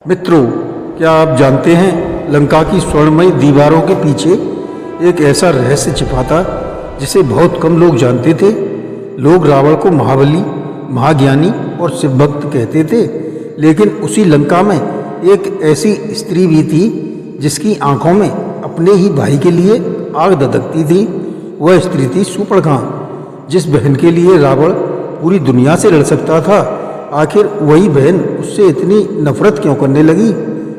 मित्रों, क्या आप जानते हैं लंका की स्वर्णमयी दीवारों के पीछे एक ऐसा रहस्य छिपा था जिसे बहुत कम लोग जानते थे। लोग रावण को महाबली, महाज्ञानी और शिवभक्त कहते थे, लेकिन उसी लंका में एक ऐसी स्त्री भी थी जिसकी आंखों में अपने ही भाई के लिए आग धधकती थी। वह स्त्री थी शूर्पणखा, जिस बहन के लिए रावण पूरी दुनिया से लड़ सकता था। आखिर वही बहन उससे इतनी नफरत क्यों करने लगी?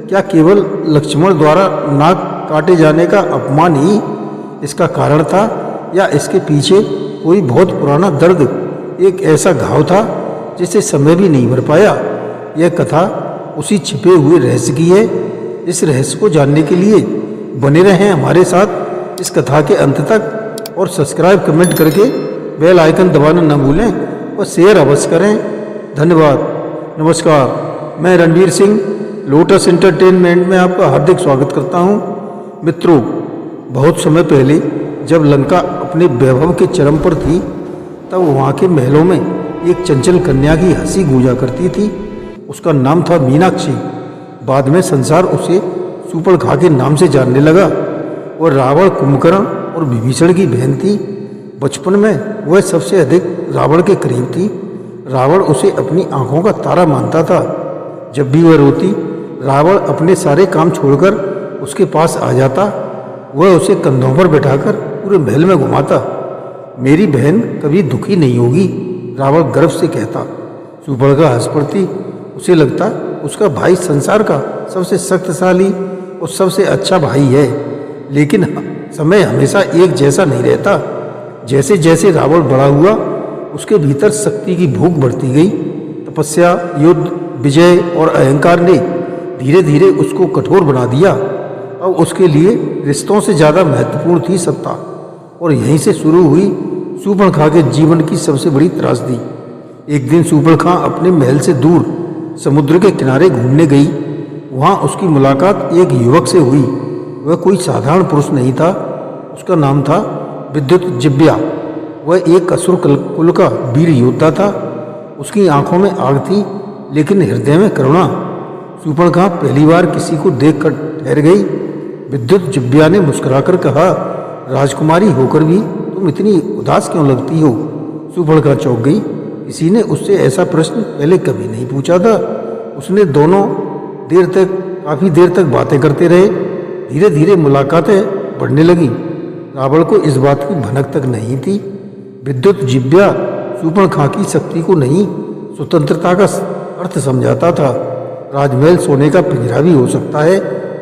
क्या केवल लक्ष्मण द्वारा नाक काटे जाने का अपमान ही इसका कारण था, या इसके पीछे कोई बहुत पुराना दर्द, एक ऐसा घाव था जिसे समय भी नहीं भर पाया? यह कथा उसी छिपे हुए रहस्य की है। इस रहस्य को जानने के लिए बने रहें हमारे साथ इस कथा के अंत तक, और सब्सक्राइब कमेंट करके बेल आइकन दबाना न भूलें और शेयर अवश्य करें। धन्यवाद। नमस्कार, मैं रणवीर सिंह लोटस एंटरटेनमेंट में आपका हार्दिक स्वागत करता हूं। मित्रों, बहुत समय पहले जब लंका अपने वैभव के चरम पर थी, तब वहां के महलों में एक चंचल कन्या की हंसी गूंजा करती थी। उसका नाम था मीनाक्षी। बाद में संसार उसे शूर्पणखा के नाम से जानने लगा। वह रावण, कुंभकर्ण और विभीषण की बहन थी। बचपन में वह सबसे अधिक रावण के करीब थी। रावण उसे अपनी आंखों का तारा मानता था। जब भी वह रोती, रावण अपने सारे काम छोड़कर उसके पास आ जाता। वह उसे कंधों पर बैठाकर पूरे महल में घुमाता। मेरी बहन कभी दुखी नहीं होगी, रावण गर्व से कहता। शूर्पणखा हंस पड़ती। उसे लगता उसका भाई संसार का सबसे शक्तिशाली और सबसे अच्छा भाई है। लेकिन समय हमेशा एक जैसा नहीं रहता। जैसे जैसे रावण बड़ा हुआ, उसके भीतर शक्ति की भूख बढ़ती गई। तपस्या, युद्ध, विजय और अहंकार ने धीरे धीरे उसको कठोर बना दिया। अब उसके लिए रिश्तों से ज़्यादा महत्वपूर्ण थी सत्ता। और यहीं से शुरू हुई शूर्पणखा के जीवन की सबसे बड़ी त्रासदी। एक दिन शूर्पणखा अपने महल से दूर समुद्र के किनारे घूमने गई। वहाँ उसकी मुलाकात एक युवक से हुई। वह कोई साधारण पुरुष नहीं था। उसका नाम था विद्युतजिह्वा। वह एक असुर कुल का वीर योद्धा था। उसकी आंखों में आग थी, लेकिन हृदय में करुणा। शूर्पणखा पहली बार किसी को देखकर ठहर गई। विद्युतजिह्वा ने मुस्कुराकर कहा, राजकुमारी होकर भी तुम इतनी उदास क्यों लगती हो? शूर्पणखा चौंक गई। किसी ने उससे ऐसा प्रश्न पहले कभी नहीं पूछा था। उसने दोनों काफी देर तक बातें करते रहे। धीरे धीरे मुलाकातें बढ़ने लगी। रावण को इस बात की भनक तक नहीं थी। विद्युतजिह्वा शूर्पणखा की शक्ति को नहीं, स्वतंत्रता का अर्थ समझाता था। राजमहल सोने का पिंजरा भी हो सकता है,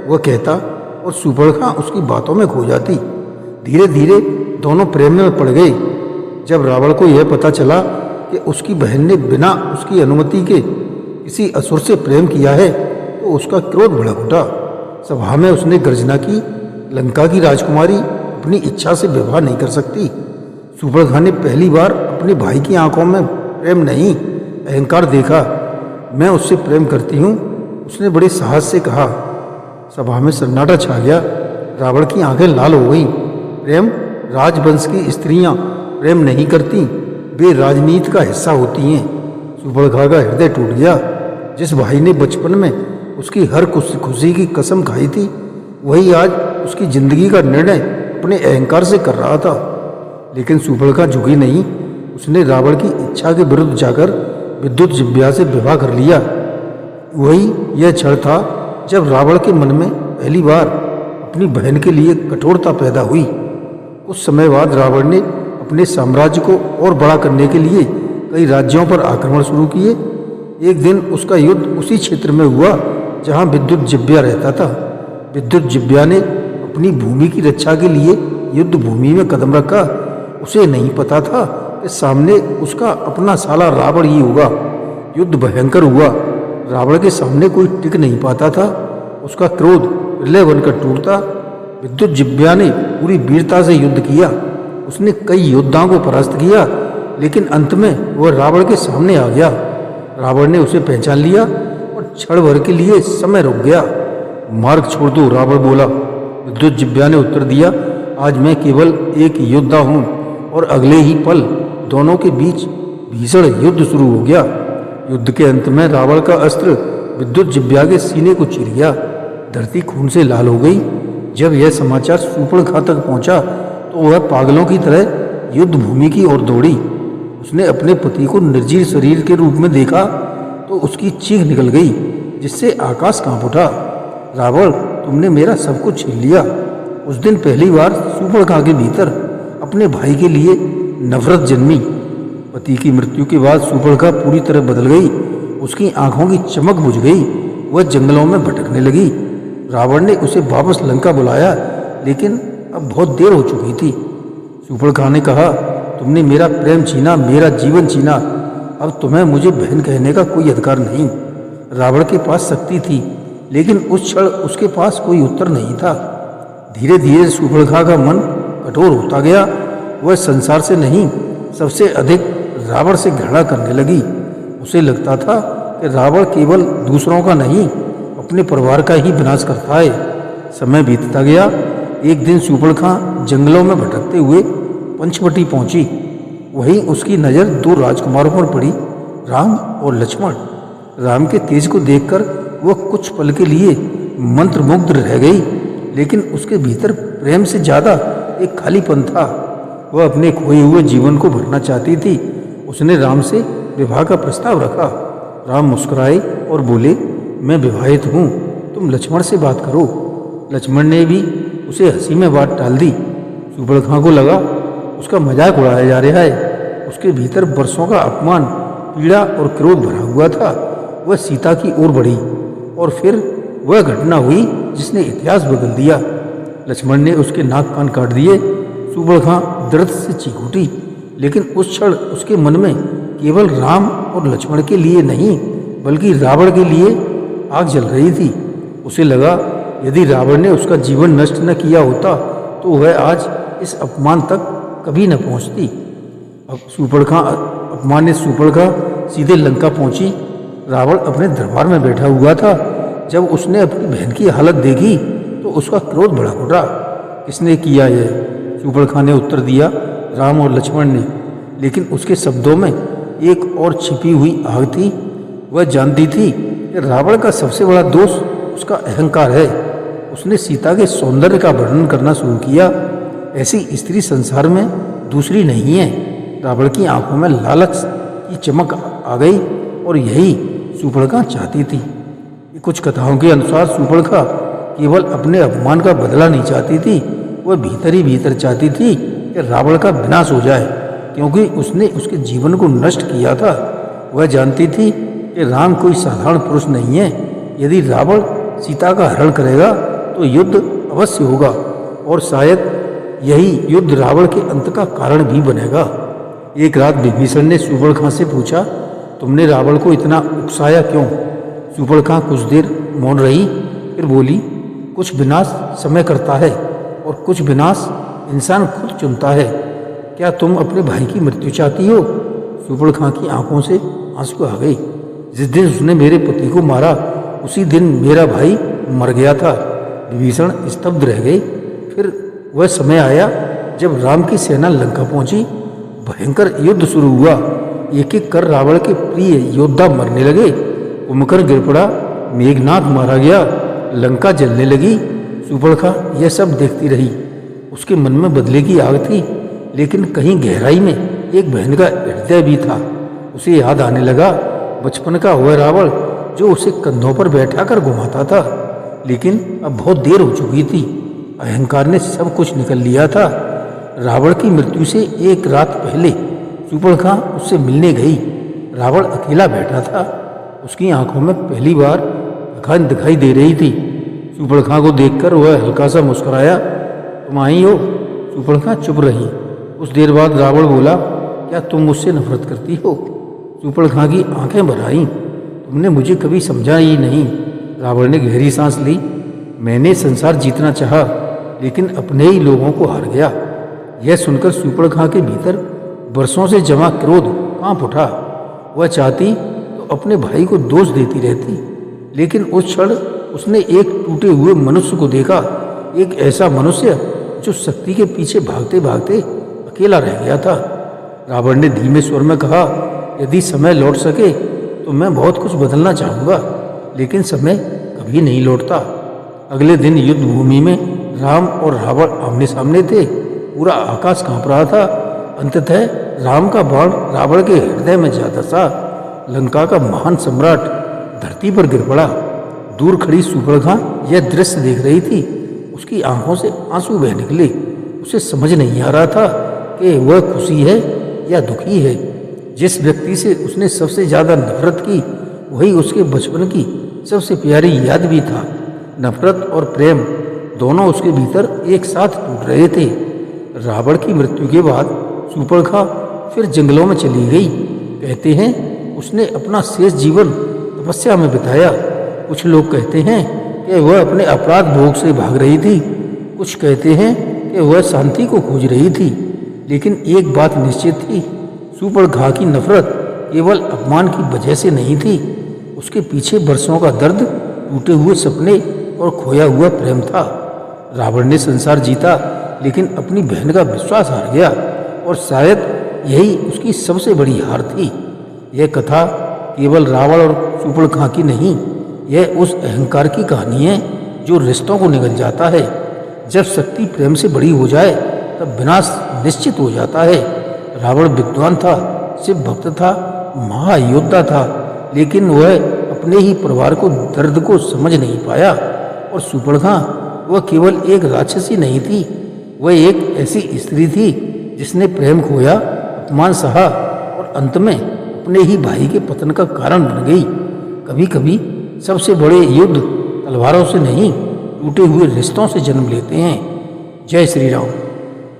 वह कहता, और शूर्पणखा उसकी बातों में खो जाती। धीरे धीरे दोनों प्रेम में पड़ गए। जब रावण को यह पता चला कि उसकी बहन ने बिना उसकी अनुमति के किसी असुर से प्रेम किया है, तो उसका क्रोध भड़क उठा। सभा में उसने गर्जना की, लंका की राजकुमारी अपनी इच्छा से विवाह नहीं कर सकती। शूर्पणखा ने पहली बार अपने भाई की आंखों में प्रेम नहीं, अहंकार देखा। मैं उससे प्रेम करती हूँ, उसने बड़े साहस से कहा। सभा में सन्नाटा छा गया। रावण की आंखें लाल हो गईं। प्रेम? राजवंश की स्त्रियां प्रेम नहीं करती, वे राजनीति का हिस्सा होती हैं। शूर्पणखा का हृदय टूट गया। जिस भाई ने बचपन में उसकी हर खुशी की कसम खाई थी, वही आज उसकी जिंदगी का निर्णय अपने अहंकार से कर रहा था। लेकिन शूर्पणखा झुकी नहीं। उसने रावण की इच्छा के विरुद्ध जाकर विद्युतजिह्वा से विवाह कर लिया। वही यह क्षण था जब रावण के मन में पहली बार अपनी बहन के लिए कठोरता पैदा हुई। कुछ समय बाद रावण ने अपने साम्राज्य को और बड़ा करने के लिए कई राज्यों पर आक्रमण शुरू किए। एक दिन उसका युद्ध उसी क्षेत्र में हुआ जहाँ विद्युतजिह्वा रहता था। विद्युतजिह्वा ने अपनी भूमि की रक्षा के लिए युद्ध भूमि में कदम रखा। उसे नहीं पता था कि सामने उसका अपना साला रावण ही होगा। युद्ध भयंकर हुआ। रावण के सामने कोई टिक नहीं पाता था। उसका क्रोध प्रलय बनकर टूटता। विद्युतजिह्वा ने पूरी वीरता से युद्ध किया। उसने कई योद्धाओं को परास्त किया, लेकिन अंत में वह रावण के सामने आ गया। रावण ने उसे पहचान लिया और क्षण भर के लिए समय रुक गया। मार्ग छोड़ दो, रावण बोला। विद्युतजिह्वा ने उत्तर दिया, आज मैं केवल एक योद्धा हूँ। और अगले ही पल दोनों के बीच भीषण युद्ध शुरू हो गया। युद्ध के अंत में रावण का अस्त्र विद्युत जिब्या के सीने को चीर गया। धरती खून से लाल हो गई। जब यह समाचार शूर्पणखा तक पहुंचा तो वह पागलों की तरह युद्ध भूमि की ओर दौड़ी। उसने अपने पति को निर्जीव शरीर के रूप में देखा तो उसकी चीख निकल गई, जिससे आकाश कांप उठा। रावण, तुमने मेरा सब कुछ छीन लिया। उस दिन पहली बार शूर्पणखा के भीतर अपने भाई के लिए नफरत जन्मी। पति की मृत्यु के बाद शूर्पणखा पूरी तरह बदल गई। उसकी आंखों की चमक बुझ गई। वह जंगलों में भटकने लगी। रावण ने उसे वापस लंका बुलाया, लेकिन अब बहुत देर हो चुकी थी। शूर्पणखा ने कहा, तुमने मेरा प्रेम छीना, मेरा जीवन छीना। अब तुम्हें मुझे बहन कहने का कोई अधिकार नहीं। रावण के पास शक्ति थी, लेकिन उस क्षण उसके पास कोई उत्तर नहीं था। धीरे धीरे शूर्पणखा का मन कठोर होता गया। वह संसार से नहीं, सबसे अधिक रावण से घृणा करने लगी। उसे लगता था कि रावण केवल दूसरों का नहीं, अपने परिवार का ही विनाश करता है। समय बीतता गया। एक दिन शूर्पणखा जंगलों में भटकते हुए पंचवटी पहुंची। वहीं उसकी नज़र दो राजकुमारों पर पड़ी, राम और लक्ष्मण। राम के तेज को देखकर वह कुछ पल के लिए मंत्रमुग्ध रह गई, लेकिन उसके भीतर प्रेम से ज़्यादा एक खालीपन था। वह अपने खोए हुए जीवन को भरना चाहती थी। उसने राम से विवाह का प्रस्ताव रखा। राम मुस्कुराए और बोले, मैं विवाहित हूँ, तुम लक्ष्मण से बात करो। लक्ष्मण ने भी उसे हंसी में बात टाल दी। शूर्पणखा को लगा उसका मजाक उड़ाया जा रहा है। उसके भीतर वर्षों का अपमान, पीड़ा और क्रोध भरा हुआ था। वह सीता की ओर बढ़ी और फिर वह घटना हुई जिसने इतिहास बदल दिया। लक्ष्मण ने उसके नाक कान काट दिए। शूर्पणखा दर्द से चीख उठी, लेकिन उस क्षण उसके मन में केवल राम और लक्ष्मण के लिए नहीं, बल्कि रावण के लिए आग जल रही थी। उसे लगा यदि रावण ने उसका जीवन नष्ट न किया होता तो वह आज इस अपमान तक कभी न पहुंचती। अब अपमानित शूर्पणखा सीधे लंका पहुंची। रावण अपने दरबार में बैठा हुआ था। जब उसने अपनी बहन की हालत देखी तो उसका क्रोध भड़क उठा। किसने किया यह? शूर्पणखा ने उत्तर दिया, राम और लक्ष्मण ने। लेकिन उसके शब्दों में एक और छिपी हुई आग थी। वह जानती थी कि रावण का सबसे बड़ा दोष उसका अहंकार है। उसने सीता के सौंदर्य का वर्णन करना शुरू किया। ऐसी स्त्री संसार में दूसरी नहीं है। रावण की आंखों में लालच की चमक आ गई और यही शूर्पणखा चाहती थी। कुछ कथाओं के अनुसार शूर्पणखा केवल अपने अपमान का बदला नहीं चाहती थी, वह भीतर ही भीतर चाहती थी कि रावण का विनाश हो जाए, क्योंकि उसने उसके जीवन को नष्ट किया था। वह जानती थी कि राम कोई साधारण पुरुष नहीं है। यदि रावण सीता का हरण करेगा तो युद्ध अवश्य होगा, और शायद यही युद्ध रावण के अंत का कारण भी बनेगा। एक रात विभीषण ने शूर्पणखा से पूछा, तुमने रावण को इतना उकसाया क्यों? शूर्पणखा कुछ देर मौन रही, फिर बोली, कुछ विनाश समय करता है और कुछ विनाश इंसान खुद चुनता है। क्या तुम अपने भाई की मृत्यु चाहती हो? शूर्पणखा की आंखों से आंसू आ गई। जिस दिन उसने मेरे पति को मारा उसी दिन मेरा भाई मर गया था। विभीषण स्तब्ध रह गए। फिर वह समय आया जब राम की सेना लंका पहुंची। भयंकर युद्ध शुरू हुआ। एक एक कर रावण के प्रिय योद्धा मरने लगे। कुंभकर्ण गिर पड़ा, मेघनाथ मारा गया, लंका जलने लगी। शूर्पणखा यह सब देखती रही। उसके मन में बदले की आग थी, लेकिन कहीं गहराई में एक बहन का हृदय भी था। उसे याद आने लगा बचपन का वह रावण जो उसे कंधों पर बैठा कर घुमाता था। लेकिन अब बहुत देर हो चुकी थी। अहंकार ने सब कुछ निकल लिया था। रावण की मृत्यु से एक रात पहले शूर्पणखा उससे मिलने गई। रावण अकेला बैठा था। उसकी आंखों में पहली बार थकान दिखाई दे रही थी। शूर्पणखा को देखकर वह हल्का सा मुस्कुराया। तुम आई हो? शूर्पणखा चुप रही। कुछ देर बाद रावण बोला, क्या तुम मुझसे नफरत करती हो? शूर्पणखा की आंखें भर आईं। तुमने मुझे कभी समझा ही नहीं। रावण ने गहरी सांस ली। मैंने संसार जीतना चाहा, लेकिन अपने ही लोगों को हार गया। यह सुनकर शूर्पणखा के भीतर बरसों से जमा क्रोध कांप उठा। वह चाहती तो अपने भाई को दोष देती रहती, लेकिन उस क्षण उसने एक टूटे हुए मनुष्य को देखा। एक ऐसा मनुष्य जो शक्ति के पीछे भागते भागते अकेला रह गया था। रावण ने धीमे स्वर में कहा, यदि समय लौट सके तो मैं बहुत कुछ बदलना चाहूँगा। लेकिन समय कभी नहीं लौटता। अगले दिन युद्ध भूमि में राम और रावण आमने सामने थे। पूरा आकाश कांप रहा था। अंततः राम का बाण रावण के हृदय में जा धंसा। लंका का महान सम्राट धरती पर गिर पड़ा। दूर खड़ी शूर्पणखा यह दृश्य देख रही थी। उसकी आंखों से आंसू बह निकले। उसे समझ नहीं आ रहा था कि वह खुशी है या दुखी है। जिस व्यक्ति से उसने सबसे ज्यादा नफरत की वही उसके बचपन की सबसे प्यारी याद भी था। नफरत और प्रेम दोनों उसके भीतर एक साथ टूट रहे थे। रावण की मृत्यु के बाद शूर्पणखा फिर जंगलों में चली गई। कहते हैं उसने अपना शेष जीवन तपस्या में बिताया। कुछ लोग कहते हैं कि वह अपने अपराध भोग से भाग रही थी। कुछ कहते हैं कि वह शांति को खोज रही थी। लेकिन एक बात निश्चित थी, शूर्पणखा की नफरत केवल अपमान की वजह से नहीं थी। उसके पीछे वर्षों का दर्द, टूटे हुए सपने और खोया हुआ प्रेम था। रावण ने संसार जीता लेकिन अपनी बहन का विश्वास हार गया और शायद यही उसकी सबसे बड़ी हार थी। यह कथा केवल रावण और शूर्पणखा की नहीं, यह उस अहंकार की कहानी है जो रिश्तों को निगल जाता है। जब शक्ति प्रेम से बड़ी हो जाए तब विनाश निश्चित हो जाता है। रावण विद्वान था, शिव भक्त था, महायोद्धा था, लेकिन वह अपने ही परिवार को दर्द को समझ नहीं पाया। और शूर्पणखा वह केवल एक राक्षसी नहीं थी, वह एक ऐसी स्त्री थी जिसने प्रेम खोया, अपमान सहा और अंत में अपने ही भाई के पतन का कारण बन गई। कभी कभी सबसे बड़े युद्ध तलवारों से नहीं, टूटे हुए रिश्तों से जन्म लेते हैं। जय श्री राम।